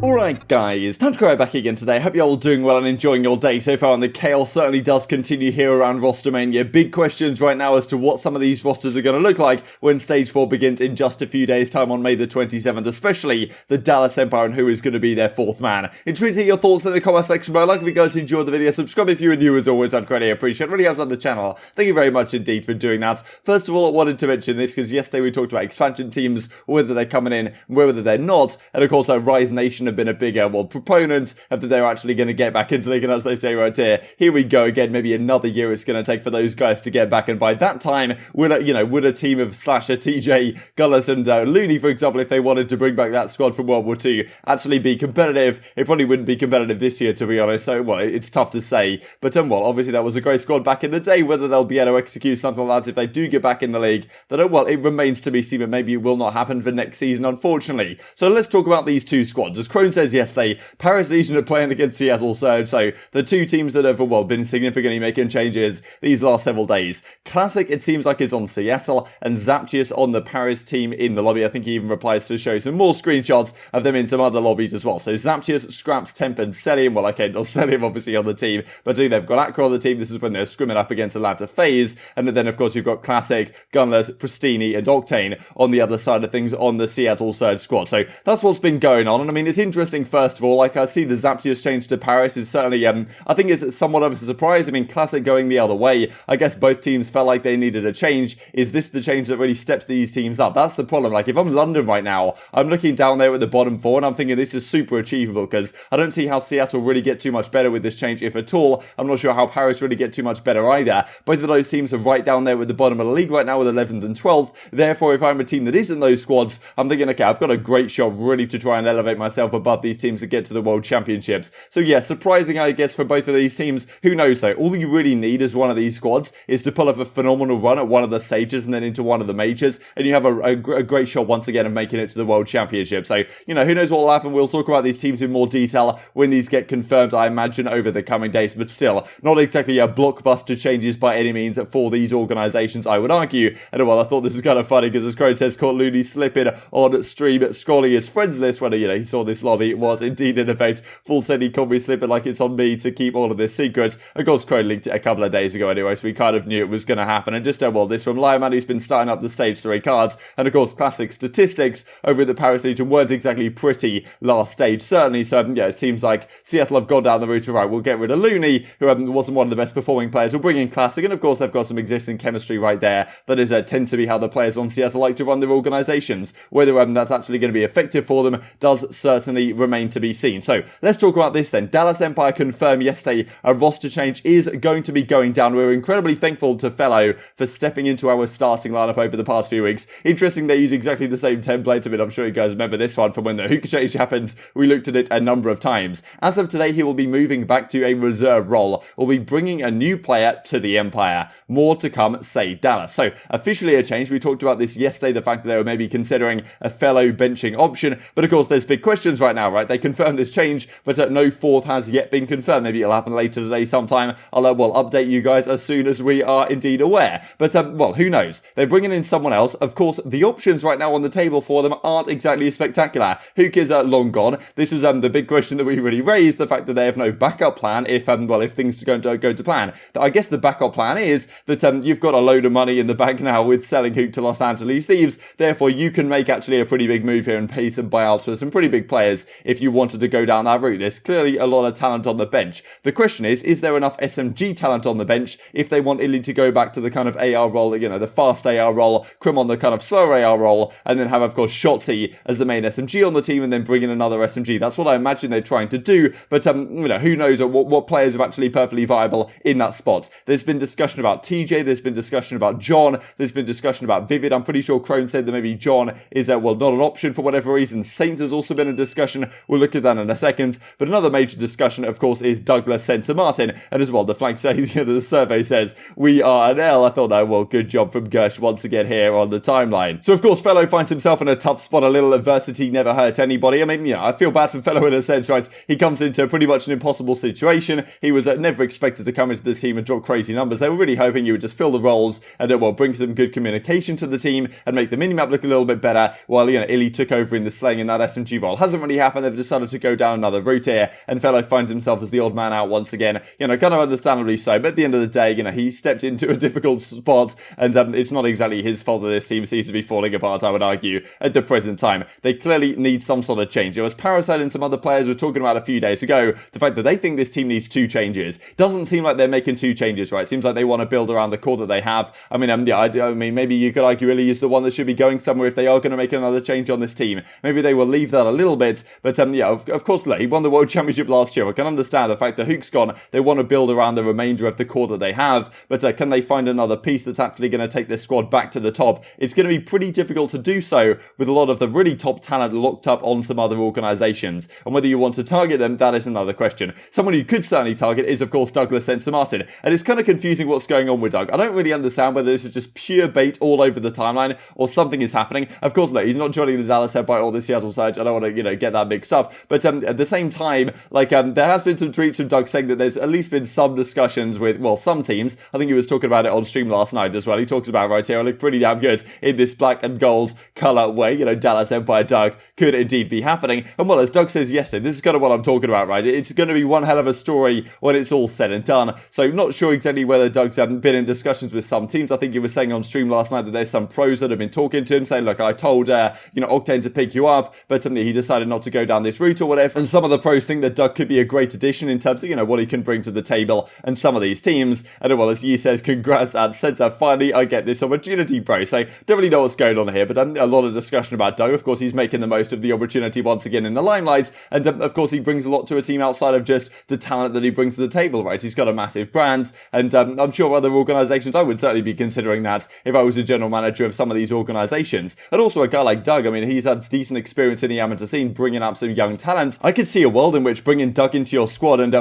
Alright guys, TacticalRab back again today. Hope you're all doing well and enjoying your day so far, and the chaos certainly does continue here around roster mania. Big questions right now as to what some of these rosters are going to look like when Stage 4 begins in just a few days' time on May the 27th, especially the Dallas Empire and who is going to be their fourth man. Intrigued to hear your thoughts in the comment section below. Like if you guys enjoyed the video, subscribe if you are new as always, I'd greatly appreciate it. Really helps out the channel. Thank you very much indeed for doing that. First of all, I wanted to mention this because yesterday we talked about expansion teams, whether they're coming in, whether they're not, and of course Rise Nation have been a bigger, proponent of that they're actually going to get back into the league, and as they say right here we go again, maybe another year it's going to take for those guys to get back, and by that time, would a team of Slasher, TJ, Gunless and Loony, for example, if they wanted to bring back that squad from World War II, actually be competitive? It probably wouldn't be competitive this year, to be honest, so, well, it's tough to say, but, obviously that was a great squad back in the day. Whether they'll be able to execute something like that if they do get back in the league, that, it remains to be seen, but maybe it will not happen for next season, unfortunately. So let's talk about these two squads. As Crone says yesterday, Paris Legion are playing against Seattle Surge, so the two teams that have, been significantly making changes these last several days. Classic, it seems like, is on Seattle, and Zaptius on the Paris team in the lobby. I think he even replies to show some more screenshots of them in some other lobbies as well. So Zaptius, Scraps, Temp, and Cellium. Well, okay, not Cellium obviously on the team, but they've got Acro on the team. This is when they're scrimming up against Atlanta FaZe, and then of course you've got Classic, Gunless, Prestinni, and Octane on the other side of things on the Seattle Surge squad. So that's what's been going on, and I mean, it's interesting. First of all, like, I see the Zaptius change to Paris is certainly, I think it's somewhat of a surprise. I mean, Classic going the other way. I guess both teams felt like they needed a change. Is this the change that really steps these teams up? That's the problem. Like, if I'm London right now, I'm looking down there at the bottom four, and I'm thinking this is super achievable, because I don't see how Seattle really get too much better with this change, if at all. I'm not sure how Paris really get too much better either. Both of those teams are right down there at the bottom of the league right now with 11th and 12th. Therefore, if I'm a team that isn't those squads, I'm thinking, okay, I've got a great shot really to try and elevate myself above these teams to get to the World Championships. So yeah, surprising, I guess, for both of these teams. Who knows though? All you really need as one of these squads is to pull off a phenomenal run at one of the stages and then into one of the majors, and you have a great shot once again of making it to the World Championship. So, who knows what will happen. We'll talk about these teams in more detail when these get confirmed, I imagine, over the coming days, but still, not exactly a blockbuster changes by any means for these organisations, I would argue. And I thought this is kind of funny, because as Crone says, caught Loony slipping on stream, scrolling his friends list when, he saw this lobby. It was indeed, in effect, full said he caught me slipping like it's on me to keep all of this secret. Of course, Crone linked it a couple of days ago anyway, so we kind of knew it was going to happen. And just, this from Lion Man, who's been starting up the Stage 3 cards. And of course, Classic statistics over at the Paris Legion weren't exactly pretty last stage, certainly. So, it seems like Seattle have gone down the route of, right, we'll get rid of Loony, who wasn't one of the best performing players. We'll bring in Classic, and of course, they've got some existing chemistry right there. That is, tend to be how the players on Seattle like to run their organisations. Whether that's actually going to be effective for them does certainly remain to be seen. So, let's talk about this then. Dallas Empire confirmed yesterday a roster change is going to be going down. We're incredibly thankful to Felo for stepping into our starting lineup over the past few weeks. Interesting, they use exactly the same template. I mean, I'm sure you guys remember this one from when the Huke change happened. We looked at it a number of times. As of today, he will be moving back to a reserve role. We'll be bringing a new player to the Empire. More to come, say Dallas. So, officially a change. We talked about this yesterday, the fact that they were maybe considering a Felo benching option. But of course, there's big questions right now, right? They confirmed this change, but no fourth has yet been confirmed. Maybe it'll happen later today sometime. I'll update you guys as soon as we are indeed aware. But, who knows? They're bringing in someone else. Of course, the options right now on the table for them aren't exactly spectacular. Huke is long gone. This was the big question that we really raised, the fact that they have no backup plan if things don't go to plan. I guess the backup plan is that you've got a load of money in the bank now with selling Huke to Los Angeles Thieves. Therefore, you can make actually a pretty big move here and pay some buyouts for some pretty big players if you wanted to go down that route. There's clearly a lot of talent on the bench. The question is there enough SMG talent on the bench if they want ILLey to go back to the kind of AR role, the fast AR role, Crim on the kind of slower AR role, and then have, of course, Shotzzy as the main SMG on the team, and then bring in another SMG. That's what I imagine they're trying to do, but, who knows what players are actually perfectly viable in that spot. There's been discussion about TJ, there's been discussion about John, there's been discussion about Vivid. I'm pretty sure Crone said that maybe John is, not an option for whatever reason. Saint has also been a discussion. We'll look at that in a second. But another major discussion, of course, is Douglas sent to Martin. And as well, the flag says, the survey says, we are an L. I thought, good job from Gersh once again here on the timeline. So, of course, Felo finds himself in a tough spot. A little adversity never hurt anybody. I mean, I feel bad for Felo in a sense, right? He comes into pretty much an impossible situation. He was never expected to come into the team and drop crazy numbers. They were really hoping he would just fill the roles and, bring some good communication to the team and make the minimap look a little bit better while, ILLey took over in the slaying in that SMG role. Hasn't really really happen. They've decided to go down another route here, and Felo finds himself as the odd man out once again. Kind of understandably so, but at the end of the day, he stepped into a difficult spot, and it's not exactly his fault that this team seems to be falling apart, I would argue, at the present time. They clearly need some sort of change. It was Parasite and some other players were talking about a few days ago, the fact that they think this team needs 2 changes. Doesn't seem like they're making 2 changes, right? Seems like they want to build around the core that they have. I mean, maybe you could argue ILLey is the one that should be going somewhere if they are going to make another change on this team. Maybe they will leave that a little bit, but of course, look, he won the World Championship last year. I can understand the fact that Huke's gone. They want to build around the remainder of the core that they have, but can they find another piece that's actually going to take this squad back to the top? It's going to be pretty difficult to do so with a lot of the really top talent locked up on some other organisations, and whether you want to target them, that is another question. Someone you could certainly target is, of course, Douglas Martin, and it's kind of confusing what's going on with Doug. I don't really understand whether this is just pure bait all over the timeline or something is happening. Of course, no, he's not joining the Dallas Empire or the Seattle Surge. I don't want to, get that mixed up, but at the same time, there has been some tweets from Doug saying that there's at least been some discussions with, well, some teams. I think he was talking about it on stream last night as well. He talks about, right here, I look pretty damn good in this black and gold colour way. Dallas Empire Doug could indeed be happening. And well, as Doug says yesterday, this is kind of what I'm talking about, right? It's going to be one hell of a story when it's all said and done. So not sure exactly whether Doug's been in discussions with some teams. I think he was saying on stream last night that there's some pros that have been talking to him saying, look, I told, Octane to pick you up, but he decided not to go down this route or whatever. And some of the pros think that Doug could be a great addition in terms of, what he can bring to the table and some of these teams. And well, as Yi says, congrats at Centre. Finally, I get this opportunity, bro. So don't really know what's going on here, but a lot of discussion about Doug. Of course, he's making the most of the opportunity once again in the limelight. And of course, he brings a lot to a team outside of just the talent that he brings to the table, right? He's got a massive brand, and I'm sure other organisations, I would certainly be considering that if I was a general manager of some of these organisations. And also a guy like Doug, I mean, he's had decent experience in the amateur scene, bringing up some young talent. I could see a world in which bringing Doug into your squad and,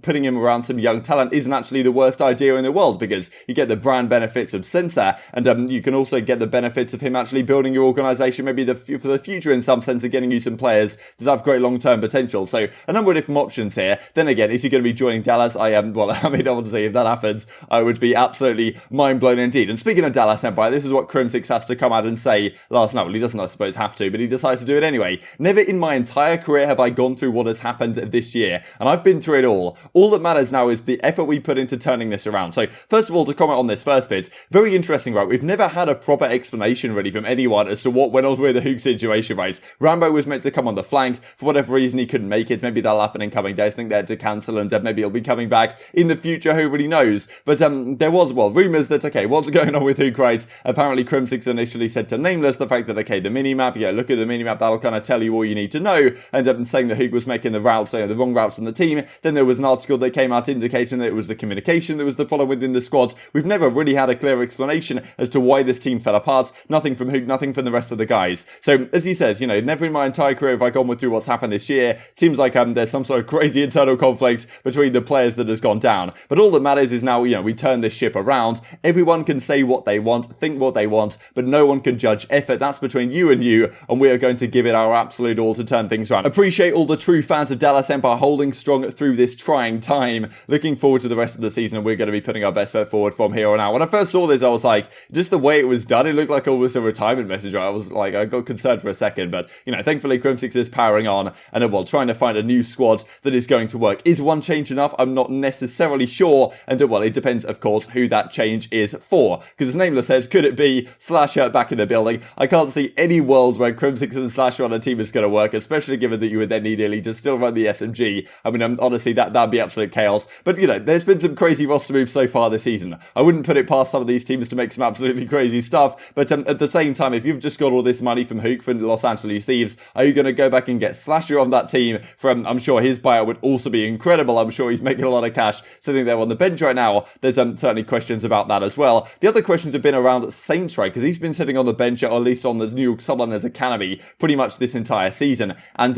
putting him around some young talent isn't actually the worst idea in the world, because you get the brand benefits of Sensor, and you can also get the benefits of him actually building your organisation, maybe for the future in some sense, of getting you some players that have great long-term potential. So a number of different options here. Then again, is he going to be joining Dallas? Obviously, if that happens, I would be absolutely mind-blown indeed. And speaking of Dallas Empire, this is what Crimsix has to come out and say last night. Well, he doesn't, I suppose, have to, but he decides to do it anyway. Never in my entire career have I gone through what has happened this year, and I've been through it all. All that matters now is the effort we put into turning this around. So, first of all, to comment on this first bit, very interesting, right? We've never had a proper explanation, really, from anyone as to what went on with the Huke situation, right? Rambo was meant to come on the flank. For whatever reason, he couldn't make it. Maybe that'll happen in coming days. I think they had to cancel, and maybe he'll be coming back in the future. Who really knows? But there was, rumours that, okay, what's going on with Huke, right? Apparently, Crimsix initially said to Nameless the fact that, okay, the minimap, look at the minimap, that'll kind of tell you all you need to know. And saying that Huke was making the routes, the wrong routes on the team. Then there was an article that came out indicating that it was the communication that was the problem within the squad. We've never really had a clear explanation as to why this team fell apart. Nothing from Huke, nothing from the rest of the guys. So, as he says, never in my entire career have I gone through what's happened this year. It seems like there's some sort of crazy internal conflict between the players that has gone down. But all that matters is now, we turn this ship around. Everyone can say what they want, think what they want, but no one can judge effort. That's between you, and we are going to give it our absolute all to turn things around. Appreciate all the true fans of Dallas Empire holding strong through this trying time. Looking forward to the rest of the season, and we're going to be putting our best foot forward from here on out. When I first saw this, I was like, just the way it was done, it looked like almost a retirement message. I was like, I got concerned for a second, but, thankfully Crimsix is powering on, and trying to find a new squad that is going to work. Is one change enough? I'm not necessarily sure, and it depends, of course, who that change is for. Because as Nameless says, could it be Slasher back in the building? I can't see any world where Crimsix and Slasher on a team is going to work, especially given that you would then need ILLey to still run the SMG. I mean, honestly, that'd be absolute chaos. But, there's been some crazy roster moves so far this season. I wouldn't put it past some of these teams to make some absolutely crazy stuff, but at the same time, if you've just got all this money from Huke, from the Los Angeles Thieves, are you going to go back and get Slasher on that team? I'm sure his buyout would also be incredible. I'm sure he's making a lot of cash sitting there on the bench right now. There's certainly questions about that as well. The other questions have been around Saints, right? Because he's been sitting on the bench, or at least on the New York Subliners Academy, pretty much this entire season. And,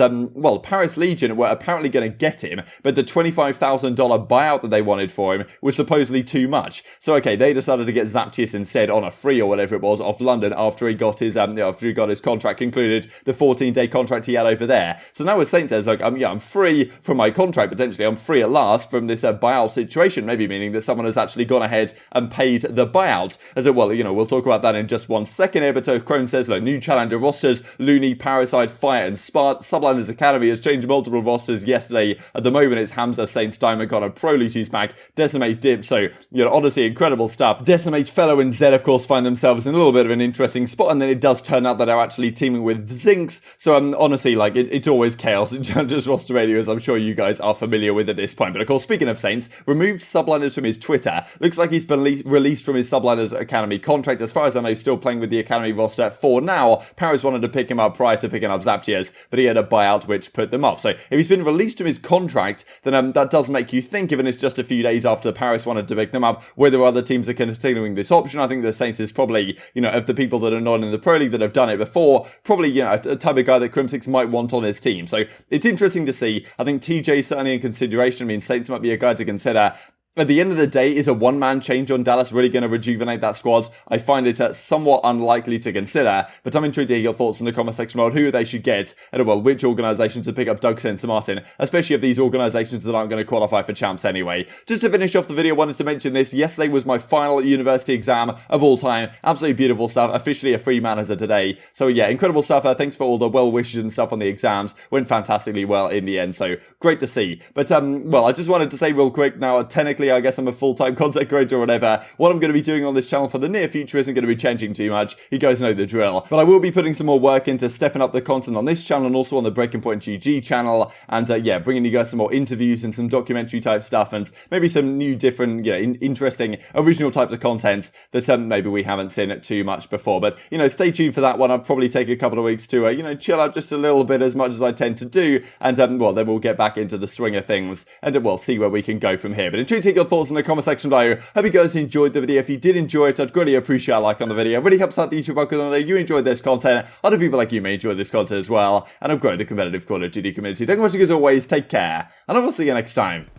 Paris Legion were apparently going to get him, but the $25,000 buyout that they wanted for him was supposedly too much. So, okay, they decided to get Zaptius instead on a free or whatever it was off London after he got his contract concluded, the 14-day contract he had over there. So now with Saints says, look, I'm free from my contract, potentially. I'm free at last from this buyout situation, maybe meaning that someone has actually gone ahead and paid the buyout. As it, we'll talk about that in just one second here, but Chrome says, look, new challenger rosters, Loony, Parasite, Fire, and Subliners Academy has changed multiple rosters yesterday. At the moment, it's Hamza, Saints, Diamond Connor, Pro Lucius Mac, Decimate, Dip. So, you know, honestly, incredible stuff. Decimate, Felo, and Zed, of course, find themselves in a little bit of an interesting spot, and then it does turn out that they're actually teaming with Zinx. So, honestly, like, it's always chaos in Challenger's roster radio, as I'm sure you guys are familiar with at this point. But, of course, speaking of Saints, removed Subliners from his Twitter. Looks like he's been released from his Subliners Academy contract. As far as I know, still playing with the Academy roster for now. Paris wanted to pick him up prior to picking up Zaptiers, but he had a buyout which put them off. So, if he's been released from his contract, then that does make you think, given it's just a few days after Paris wanted to pick them up, whether other teams are continuing this option. I think the Saints is probably, you know, of the people that are not in the Pro League that have done it before, probably, you know, a type of guy that Crimsix might want on his team. So it's interesting to see. I think TJ is certainly in consideration. I mean, Saints might be a guy to consider. At the end of the day, is a one-man change on Dallas really going to rejuvenate that squad? I find it somewhat unlikely to consider, but I'm intrigued to hear your thoughts in the comment section about who they should get, and well, which organisations to pick up Doug St. Martin, especially of these organisations that aren't going to qualify for champs anyway. Just to finish off the video, I wanted to mention this. Yesterday was my final university exam of all time. Absolutely beautiful stuff. Officially a free man as of today. So yeah, incredible stuff. Thanks for all the well wishes and stuff on the exams. Went fantastically well in the end, so great to see. But well, I just wanted to say real quick now, technically I guess I'm a full-time content creator or whatever. What I'm going to be doing on this channel for the near future isn't going to be changing too much. You guys know the drill. But I will be putting some more work into stepping up the content on this channel and also on the Breaking Point GG channel. And yeah, bringing you guys some more interviews and some documentary type stuff and maybe some new different, you know, interesting original types of content that maybe we haven't seen too much before. But, you know, stay tuned for that one. I'll probably take a couple of weeks to, you know, chill out just a little bit as much as I tend to do. And, well, then we'll get back into the swing of things and we'll see where we can go from here. But intrigued to take your thoughts in the comment section below. Hope you guys enjoyed the video. If you did enjoy it, I'd greatly appreciate a like on the video. It really helps out the YouTube algorithm. You enjoyed this content. Other people like you may enjoy this content as well. And I've grown the competitive Call of Duty community. Thank you much as always. Take care. And I will see you next time.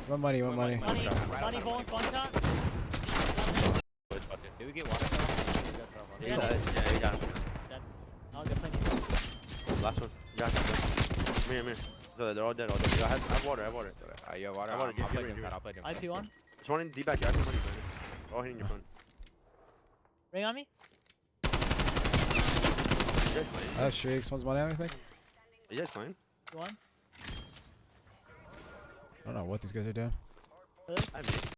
One money. Money, bones, one shot. Did we get water? Yeah, Yeah, you got him. I'll get plenty. Last one. Yeah, come here. So they're all dead. I have water. Yeah, water. I want to I'll play give them. I'll play them. I see one. There's one in D-back. You have money, man. All hitting your phone. Ring on me. You guys playing? I have shakes. One's money, anything? You guys playing? One. I don't know what these guys are doing. I missed.